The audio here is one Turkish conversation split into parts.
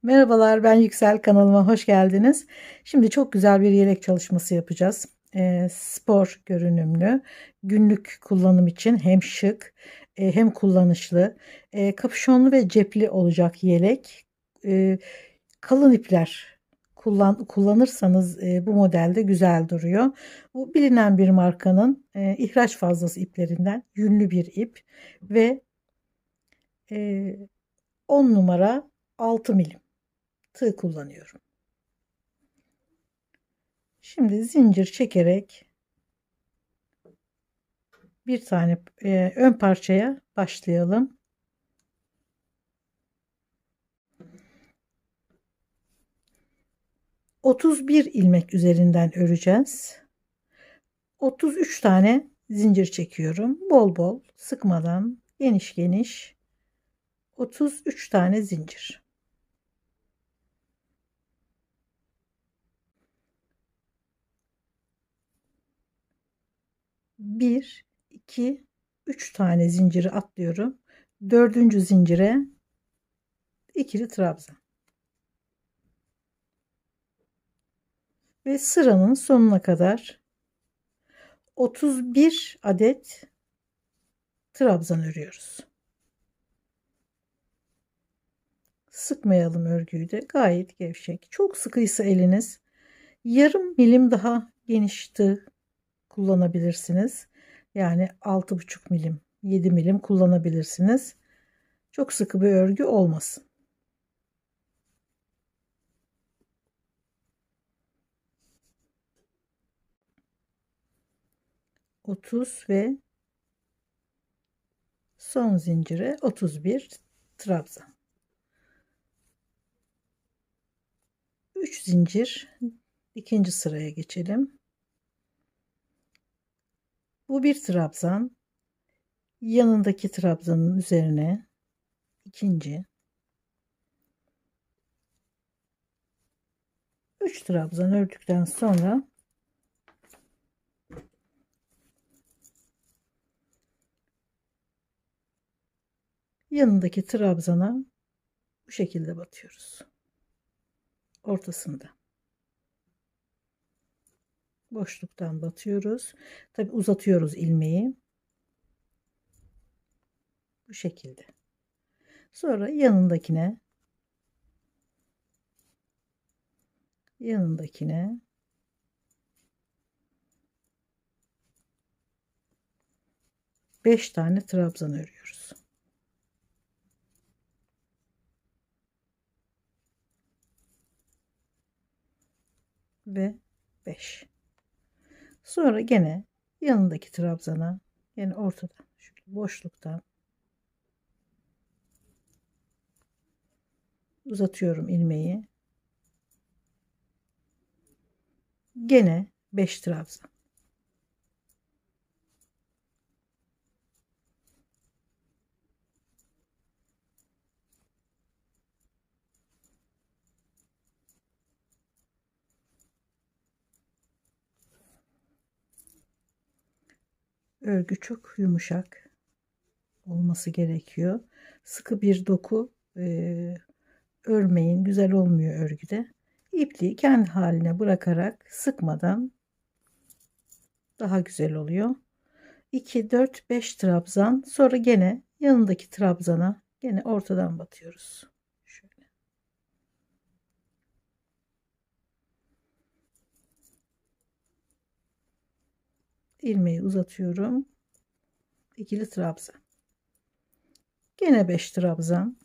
Merhabalar, ben Yüksel, kanalıma hoş geldiniz. Şimdi çok güzel bir yelek çalışması yapacağız. Spor görünümlü, günlük kullanım için hem şık hem kullanışlı, kapüşonlu ve cepli olacak yelek. Eee, Kalın ipler kullanırsanız bu modelde güzel duruyor. Bu bilinen bir markanın ihraç fazlası iplerinden yünlü bir ip ve eee 10 numara 6 milim tığ kullanıyorum. Şimdi zincir çekerek bir tane ön parçaya başlayalım. ...31 ilmek üzerinden öreceğiz. 33 tane zincir çekiyorum. Bol bol sıkmadan geniş geniş 33 tane zincir. 1, 2, 3 tane zinciri atlıyorum. Dördüncü zincire ikili trabzan. Ve sıranın sonuna kadar 31 adet trabzan örüyoruz. Sıkmayalım örgüyü de, gayet gevşek. Çok sıkıysa eliniz yarım milim daha geniş tığ kullanabilirsiniz. Yani 6,5 milim, 7 milim kullanabilirsiniz. Çok sıkı bir örgü olmasın. Otuz ve son zincire 31 trabzan. 3 zincir, ikinci sıraya geçelim. Bu bir trabzan, yanındaki trabzanın üzerine ikinci, 3 trabzan ördükten sonra yanındaki trabzana bu şekilde batıyoruz. Ortasında. Boşluktan batıyoruz. Tabi uzatıyoruz ilmeği. Bu şekilde. Sonra yanındakine 5 tane trabzan örüyoruz. Ve 5. Sonra gene yanındaki trabzana, yani ortadan, şöyle boşluktan uzatıyorum ilmeği. Gene 5 trabzan. Örgü çok yumuşak olması gerekiyor. Sıkı bir doku örmeyin, güzel olmuyor örgüde. İpliği kendi haline bırakarak sıkmadan daha güzel oluyor. 2, 4, 5 trabzan, sonra gene yanındaki trabzana gene ortadan batıyoruz. Şöyle. İlmeği uzatıyorum. İkili trabzan. Gene 5 trabzan.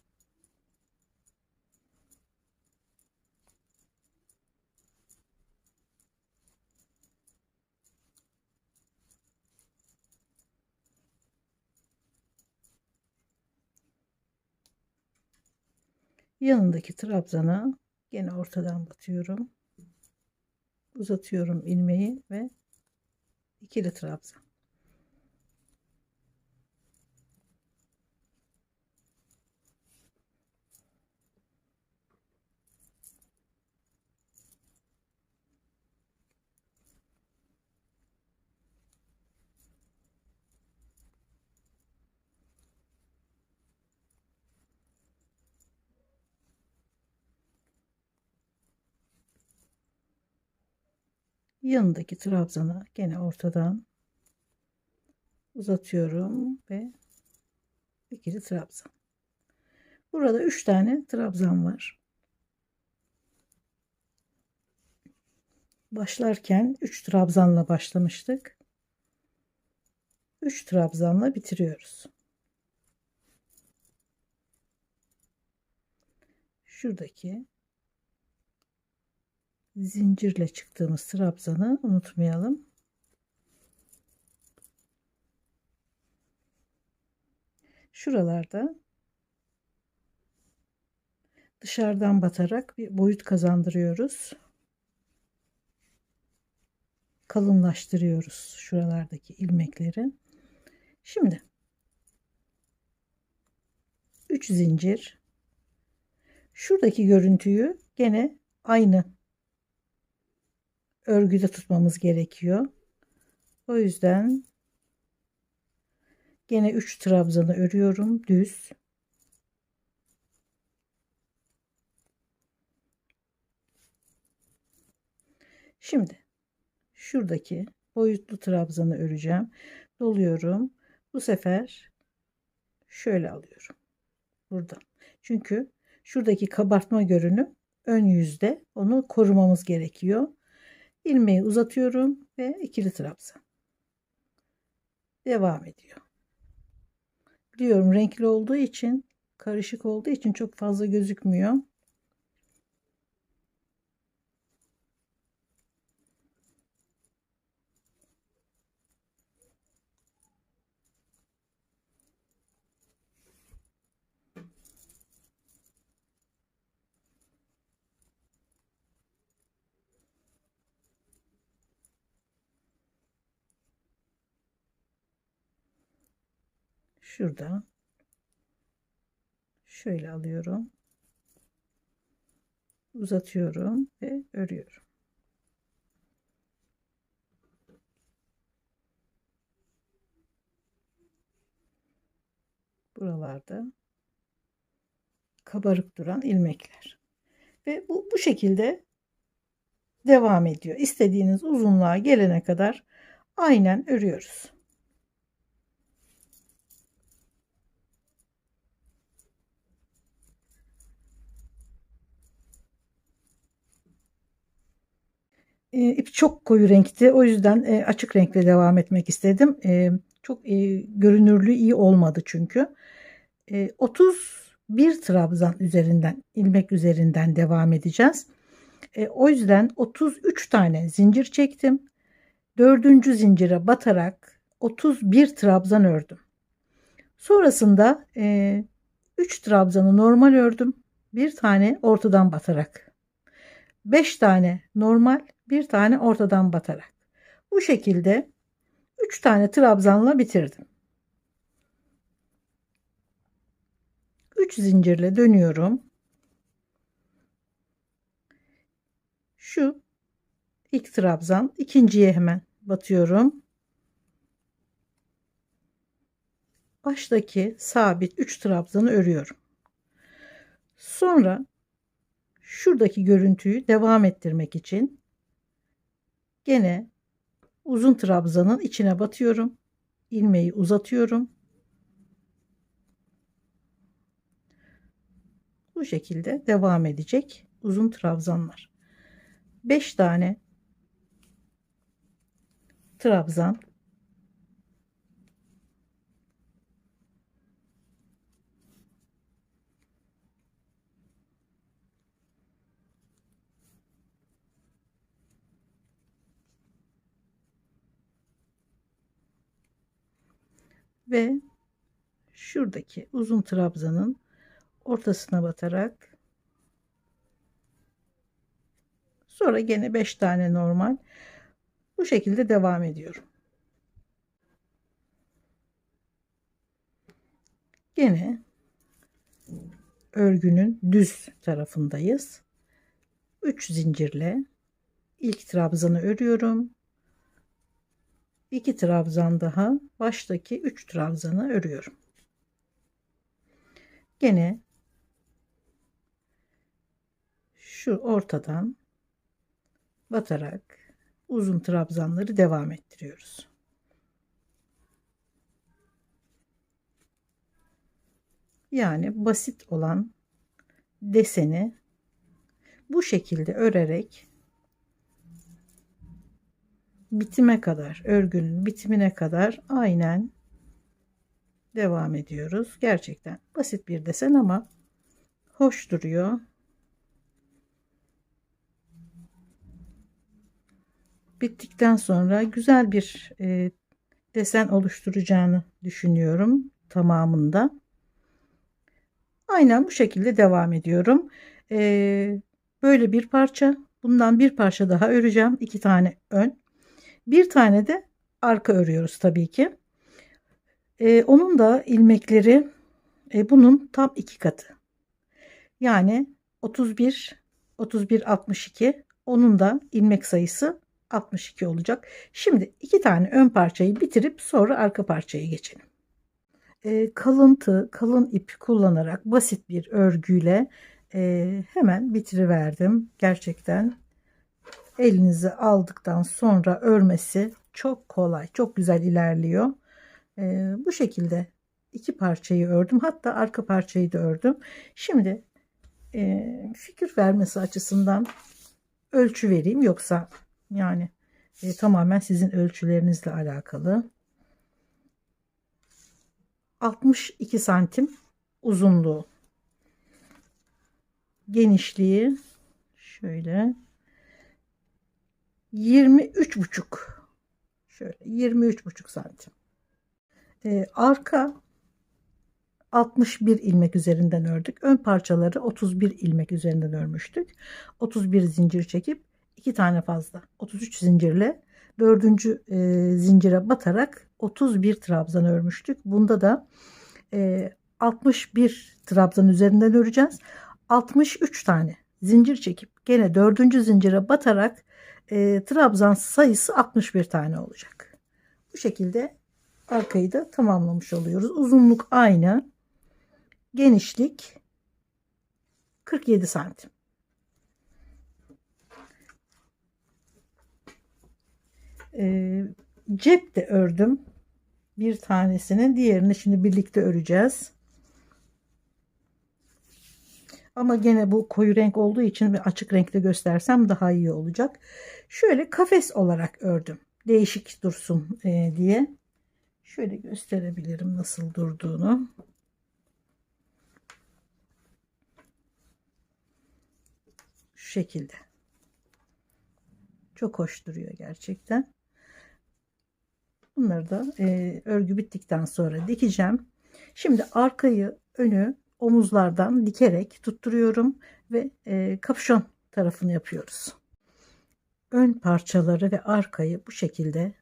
Yanındaki trabzana gene ortadan batıyorum. Uzatıyorum ilmeği ve ikili trabzan. yanındaki trabzana gene ortadan uzatıyorum ve ikili trabzan. Burada 3 tane trabzan var. Başlarken 3 trabzanla başlamıştık. 3 trabzanla bitiriyoruz. Şuradaki zincirle çıktığımız trabzanı unutmayalım. Şuralarda dışarıdan batarak bir boyut kazandırıyoruz. Kalınlaştırıyoruz şuralardaki ilmekleri. Şimdi 3 zincir. Şuradaki görüntüyü gene aynı örgüde tutmamız gerekiyor. O yüzden gene 3 trabzanı örüyorum düz. Şimdi şuradaki boyutlu trabzanı öreceğim. Doluyorum. Bu sefer şöyle alıyorum. Buradan. Çünkü şuradaki kabartma görünüm ön yüzde. Onu korumamız gerekiyor. İlmeği uzatıyorum ve ikili trabzan. Devam ediyor. Biliyorum renkli olduğu için, karışık olduğu için çok fazla gözükmüyor. Şurada şöyle alıyorum. Uzatıyorum ve örüyorum. Buralarda kabarık duran ilmekler. Ve bu şekilde devam ediyor. İstediğiniz uzunluğa gelene kadar aynen örüyoruz. İp çok koyu renkti. O yüzden açık renkle devam etmek istedim. Çok görünürlüğü iyi olmadı çünkü. 31 trabzan üzerinden, ilmek üzerinden devam edeceğiz. O yüzden 33 tane zincir çektim. 4. zincire batarak 31 trabzan ördüm. Sonrasında 3 trabzanı normal ördüm. Bir tane ortadan batarak. 5 tane normal, bir tane ortadan batarak. Bu şekilde 3 tane trabzanla bitirdim. 3 zincirle dönüyorum. Şu ilk trabzan, ikinciye hemen batıyorum. Baştaki sabit 3 trabzanı örüyorum. Sonra şuradaki görüntüyü devam ettirmek için gene uzun trabzanın içine batıyorum. İlmeği uzatıyorum. Bu şekilde devam edecek uzun trabzanlar. 5 tane trabzan, ve şuradaki uzun trabzanın ortasına batarak sonra gene 5 tane normal, bu şekilde devam ediyorum. Gene örgünün düz tarafındayız. 3 zincirle ilk trabzanı örüyorum. 2 trabzan daha, baştaki 3 trabzanı örüyorum. Gene şu ortadan batarak uzun trabzanları devam ettiriyoruz. Yani basit olan deseni bu şekilde örerek bitime kadar, örgünün bitimine kadar aynen devam ediyoruz. Gerçekten basit bir desen ama hoş duruyor. Bittikten sonra güzel bir desen oluşturacağını düşünüyorum tamamında. Aynen bu şekilde devam ediyorum. Böyle bir parça. Bundan bir parça daha öreceğim. 2 tane ön. Bir tane de arka örüyoruz tabii ki. Onun da ilmekleri bunun tam 2 katı. Yani 31, 31, 62. Onun da ilmek sayısı 62 olacak. Şimdi 2 tane ön parçayı bitirip sonra arka parçaya geçelim. Kalın ip kullanarak basit bir örgüyle hemen bitiriverdim. Gerçekten elinize aldıktan sonra örmesi çok kolay, çok güzel ilerliyor. Bu şekilde 2 parçayı ördüm. Hatta arka parçayı da ördüm. Şimdi fikir vermesi açısından ölçü vereyim. Yoksa yani tamamen sizin ölçülerinizle alakalı. 62 santim uzunluğu, genişliği şöyle 23,5, şöyle 23,5 santim. Arka 61 ilmek üzerinden ördük. Ön parçaları 31 ilmek üzerinden örmüştük. 31 zincir çekip 2 tane fazla 33 zincirle 4. Zincire batarak 31 trabzan örmüştük. Bunda da 61 trabzan üzerinden öreceğiz. 63 tane zincir çekip gene 4. zincire batarak trabzan sayısı 61 tane olacak. Bu şekilde arkayı da tamamlamış oluyoruz. Uzunluk aynı. Genişlik 47 santim. Cep de ördüm. Bir tanesinin, diğerini şimdi birlikte öreceğiz. Ama gene bu koyu renk olduğu için bir açık renkte göstersem daha iyi olacak. Şöyle kafes olarak ördüm. Değişik dursun diye. Şöyle gösterebilirim nasıl durduğunu. Şu şekilde. Çok hoş duruyor gerçekten. Bunları da örgü bittikten sonra dikeceğim. Şimdi arkayı, önü omuzlardan dikerek tutturuyorum ve kapüşon tarafını yapıyoruz. Ön parçaları ve arkayı bu şekilde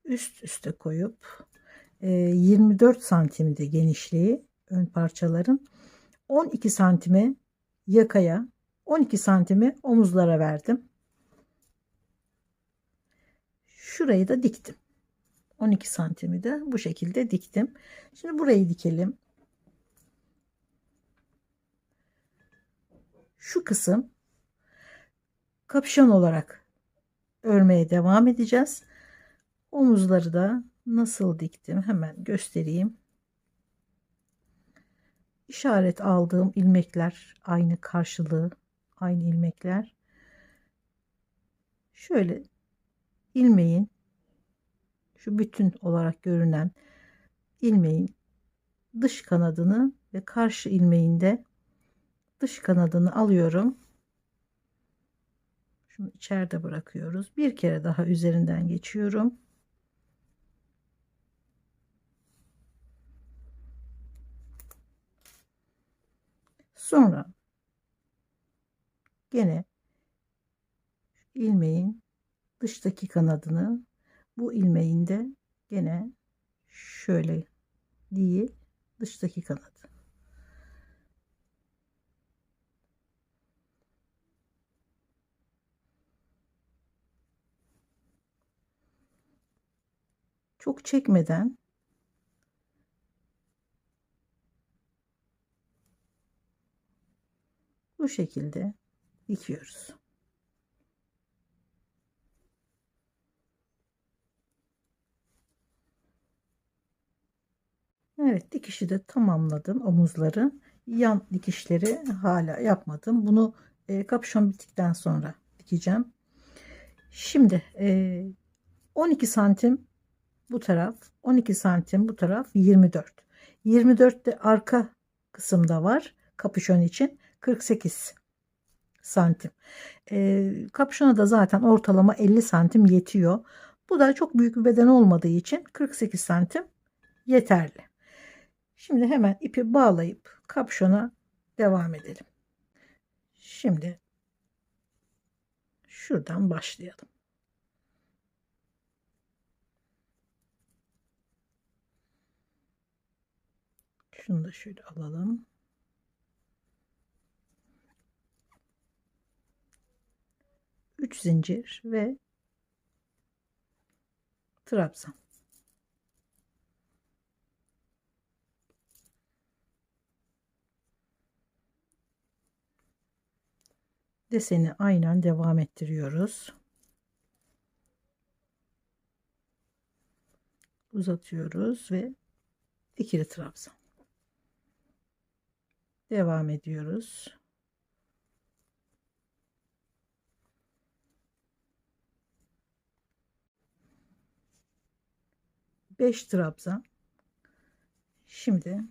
üst üste koyup 24 santimde genişliği ön parçaların, 12 santimi yakaya, 12 santimi omuzlara verdim. Şurayı da diktim. 12 santimi de bu şekilde diktim. Şimdi burayı dikelim. Şu kısım kapüşon olarak örmeye devam edeceğiz. Omuzları da nasıl diktim hemen göstereyim. İşaret aldığım ilmekler aynı, karşılığı aynı ilmekler. Şöyle ilmeğin, şu bütün olarak görünen ilmeğin dış kanadını ve karşı ilmeğin de dış kanadını alıyorum. Şunu içeride bırakıyoruz. Bir kere daha üzerinden geçiyorum. Sonra gene ilmeğin dıştaki kanadını, bu ilmeğin de gene şöyle değil, dıştaki kanadı. Çok çekmeden bu şekilde dikiyoruz. Evet, dikişi de tamamladım, omuzları. Yan dikişleri hala yapmadım. Bunu kapüşon bittikten sonra dikeceğim. Şimdi 12 santim bu taraf, 12 santim bu taraf, 24. 24 de arka kısımda var kapüşon için, 48 santim. Kapüşona da zaten ortalama 50 santim yetiyor. Bu da çok büyük bir beden olmadığı için 48 santim yeterli. Şimdi hemen ipi bağlayıp kapüşona devam edelim. Şimdi şuradan başlayalım. Şunu da şöyle alalım. Üç zincir ve trabzan. Deseni aynen devam ettiriyoruz. Uzatıyoruz ve ikili trabzan. Devam ediyoruz. Beş trabzan. Şimdi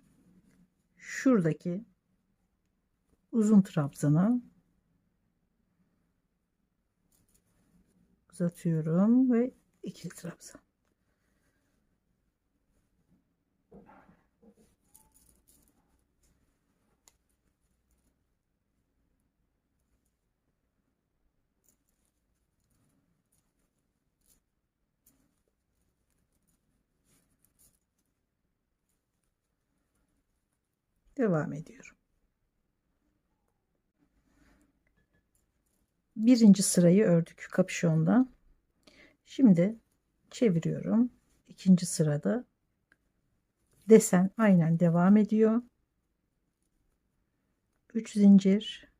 şuradaki uzun trabzana uzatıyorum ve ikili trabzan. Devam ediyorum. Birinci sırayı ördük kapüşonda. Şimdi çeviriyorum. İkinci sırada desen aynen devam ediyor. 3 zincir,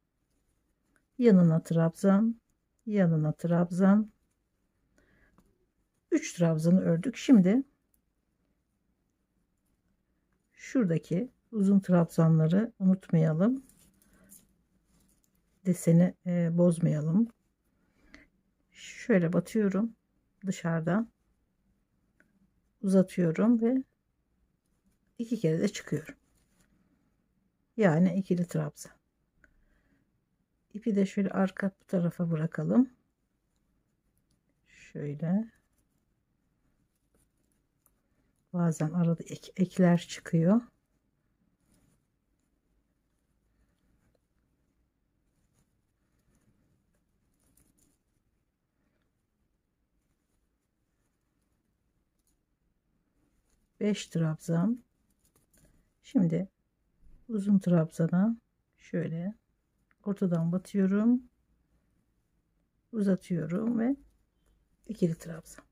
yanına trabzan, yanına trabzan, 3 trabzanı ördük. Şimdi şuradaki uzun trabzanları unutmayalım. Deseni bozmayalım. Şöyle batıyorum dışarıdan, uzatıyorum ve iki kere de çıkıyorum. Yani ikili trabzan. İpi de şöyle arka tarafa bırakalım. Şöyle. Bazen arada ekler çıkıyor. Beş trabzan. Şimdi uzun trabzana şöyle ortadan batıyorum, uzatıyorum ve ikili trabzan.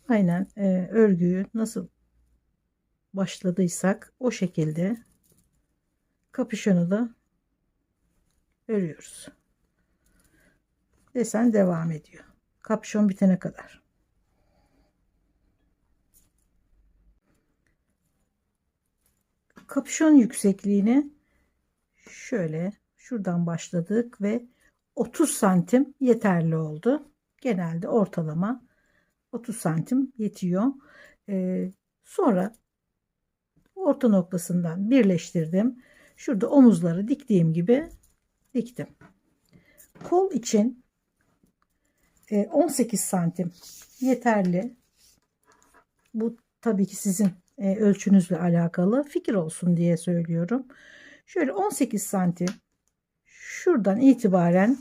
Aynen örgüyü nasıl başladıysak o şekilde kapüşonu da örüyoruz. Desen devam ediyor. Kapüşon bitene kadar. Kapüşon yüksekliğini şöyle şuradan başladık ve 30 santim yeterli oldu. Genelde ortalama 30 santim yetiyor. Sonra orta noktasından birleştirdim. Şurada omuzları diktiğim gibi diktim. Kol için 18 santim yeterli. Bu tabii ki sizin ölçünüzle alakalı, fikir olsun diye söylüyorum. Şöyle 18 santim şuradan itibaren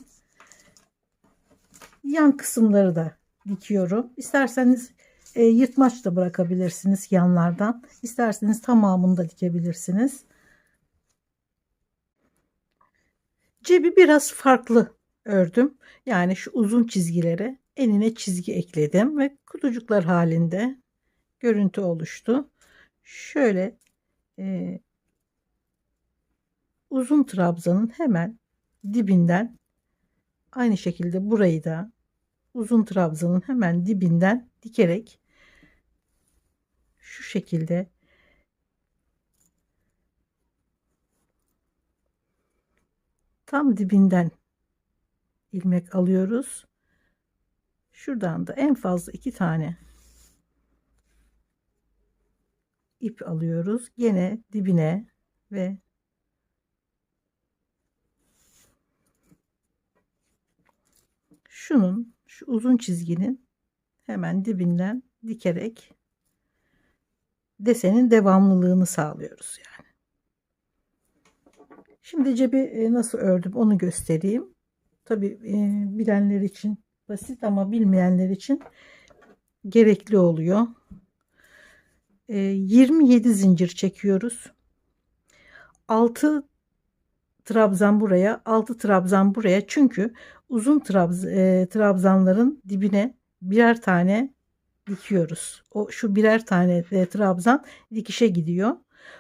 yan kısımları da dikiyorum. İsterseniz yırtmaç da bırakabilirsiniz yanlardan. İsterseniz tamamını da dikebilirsiniz. Cebi biraz farklı ördüm. Yani şu uzun çizgilere enine çizgi ekledim ve kutucuklar halinde görüntü oluştu. Şöyle uzun trabzanın hemen dibinden aynı şekilde burayı da uzun trabzanın hemen dibinden dikerek şu şekilde tam dibinden ilmek alıyoruz. Şuradan da en fazla 2 tane ip alıyoruz. Gene dibine ve şu uzun çizginin hemen dibinden dikerek desenin devamlılığını sağlıyoruz yani. Şimdi cebi nasıl ördüm onu göstereyim. Tabi bilenler için basit ama bilmeyenler için gerekli oluyor. 27 zincir çekiyoruz. 6 trabzan buraya, 6 trabzan buraya. Çünkü uzun trabzanların dibine birer tane dikiyoruz. O şu birer tane trabzan dikişe gidiyor.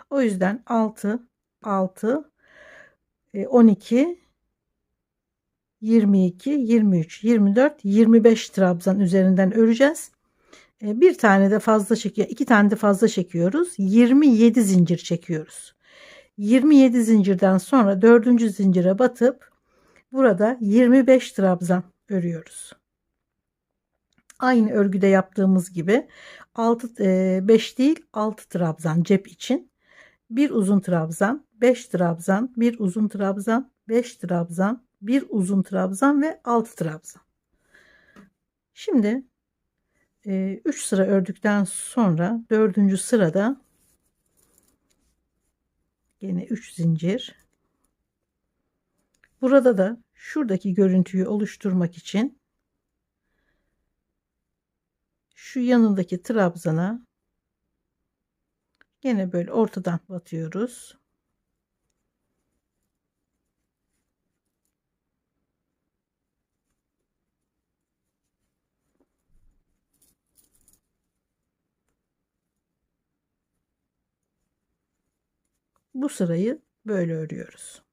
O yüzden 6 6 12 22 23 24 25 trabzan üzerinden öreceğiz. Bir tane de fazla çekiyor. 2 tane de fazla çekiyoruz. 27 zincir çekiyoruz. 27 zincirden sonra 4. zincire batıp burada 25 trabzan örüyoruz. Aynı örgüde yaptığımız gibi 5 değil 6 trabzan cep için. Bir uzun trabzan, 5 trabzan, bir uzun trabzan, 5 trabzan, bir uzun trabzan ve 6 trabzan. Şimdi 3 sıra ördükten sonra 4. sırada yine 3 zincir. Burada da şuradaki görüntüyü oluşturmak için şu yanındaki trabzana yine böyle ortadan batıyoruz. Bu sırayı böyle örüyoruz.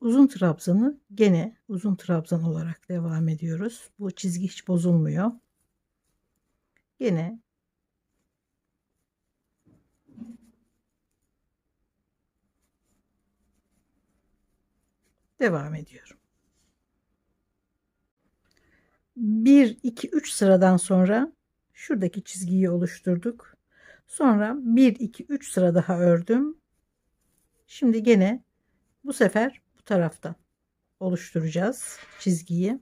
Uzun trabzanı gene uzun trabzan olarak devam ediyoruz. Bu çizgi hiç bozulmuyor. Gene devam ediyorum. 1 2 3 sıradan sonra şuradaki çizgiyi oluşturduk. Sonra 1 2 3 sıra daha ördüm. Şimdi gene bu sefer bu taraftan oluşturacağız çizgiyi.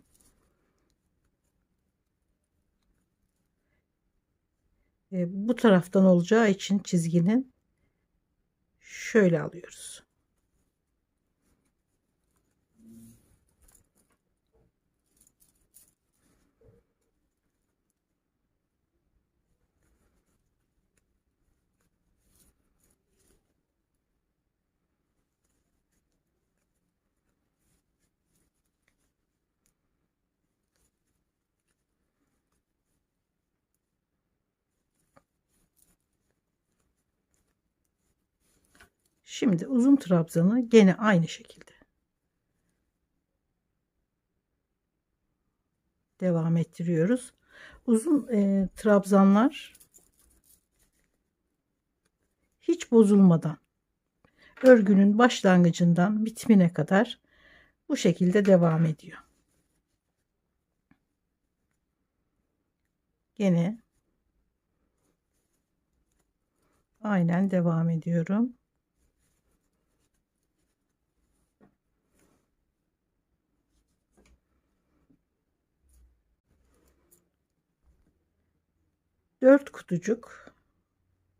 Bu taraftan olacağı için çizginin şöyle alıyoruz. Şimdi uzun trabzanı gene aynı şekilde devam ettiriyoruz. Uzun trabzanlar hiç bozulmadan örgünün başlangıcından bitimine kadar bu şekilde devam ediyor. Gene aynen devam ediyorum. Dört kutucuk,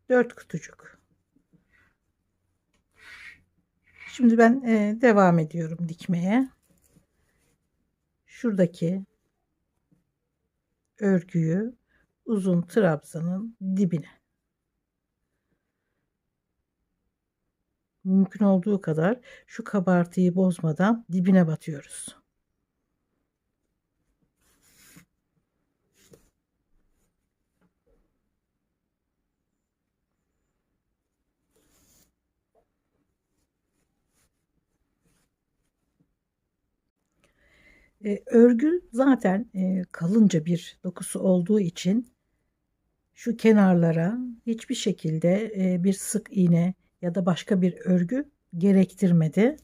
4 kutucuk. Şimdi ben devam ediyorum dikmeye. Şuradaki örgüyü uzun trabzanın dibine mümkün olduğu kadar şu kabartıyı bozmadan dibine batıyoruz. Örgü zaten kalınca bir dokusu olduğu için şu kenarlara hiçbir şekilde bir sık iğne ya da başka bir örgü gerektirmedi.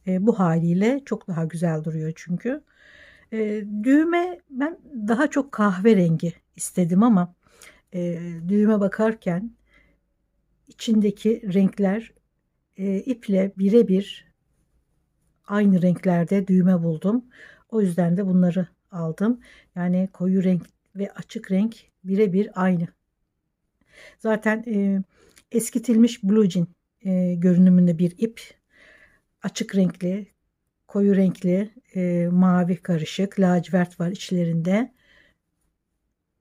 Bu haliyle çok daha güzel duruyor çünkü. Düğme ben daha çok kahverengi istedim ama düğme bakarken içindeki renkler iple birebir aynı renklerde düğme buldum. O yüzden de bunları aldım. Yani koyu renk ve açık renk birebir aynı. Zaten eskitilmiş blue jean görünümünde bir ip. Açık renkli, koyu renkli, mavi karışık, lacivert var içlerinde.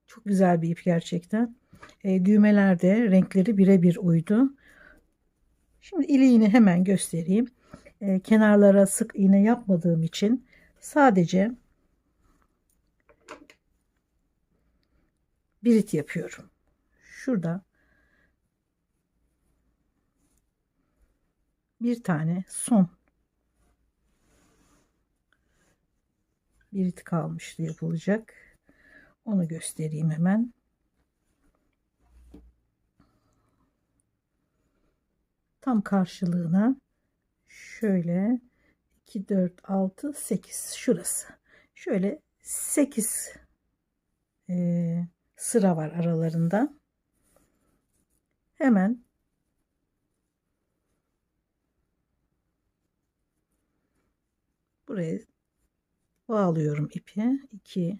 Çok güzel bir ip gerçekten. Düğmeler de renkleri birebir uydu. Şimdi iliğini hemen göstereyim. Kenarlara sık iğne yapmadığım için sadece birit yapıyorum. Şurada bir tane son birit kalmıştı yapılacak. Onu göstereyim hemen. Tam karşılığına şöyle 2, 4, 6, 8 şurası. Şöyle 8 sıra var aralarında. Hemen buraya bağlıyorum ipi. 2,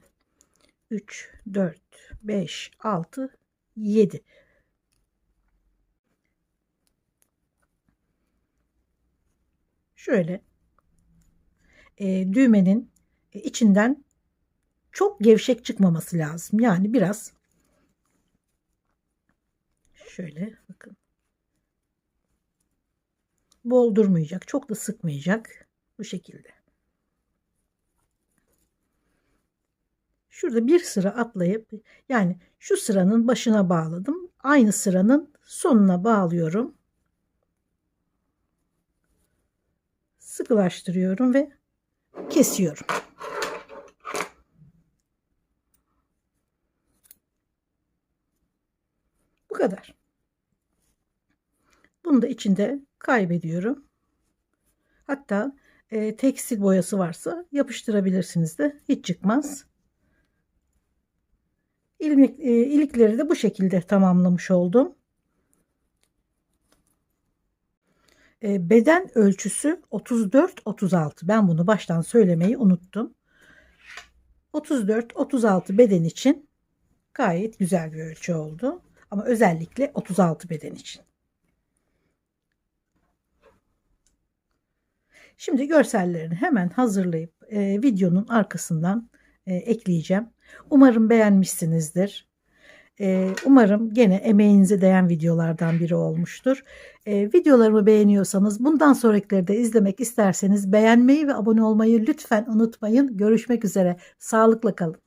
3, 4, 5, 6, 7. Şöyle düğmenin içinden çok gevşek çıkmaması lazım. Yani biraz şöyle bakın. Bol durmayacak. Çok da sıkmayacak. Bu şekilde. Şurada bir sıra atlayıp yani şu sıranın başına bağladım. Aynı sıranın sonuna bağlıyorum. Sıkılaştırıyorum ve kesiyorum. Bu kadar. Bunu da içinde kaybediyorum. Hatta tekstil boyası varsa yapıştırabilirsiniz de hiç çıkmaz. İlikleri de bu şekilde tamamlamış oldum. Beden ölçüsü 34-36. Ben bunu baştan söylemeyi unuttum. 34-36 beden için gayet güzel bir ölçü oldu. Ama özellikle 36 beden için. Şimdi görsellerini hemen hazırlayıp videonun arkasından ekleyeceğim. Umarım beğenmişsinizdir. Umarım gene emeğinize değen videolardan biri olmuştur. Videolarımı beğeniyorsanız bundan sonrakileri de izlemek isterseniz beğenmeyi ve abone olmayı lütfen unutmayın. Görüşmek üzere. Sağlıkla kalın.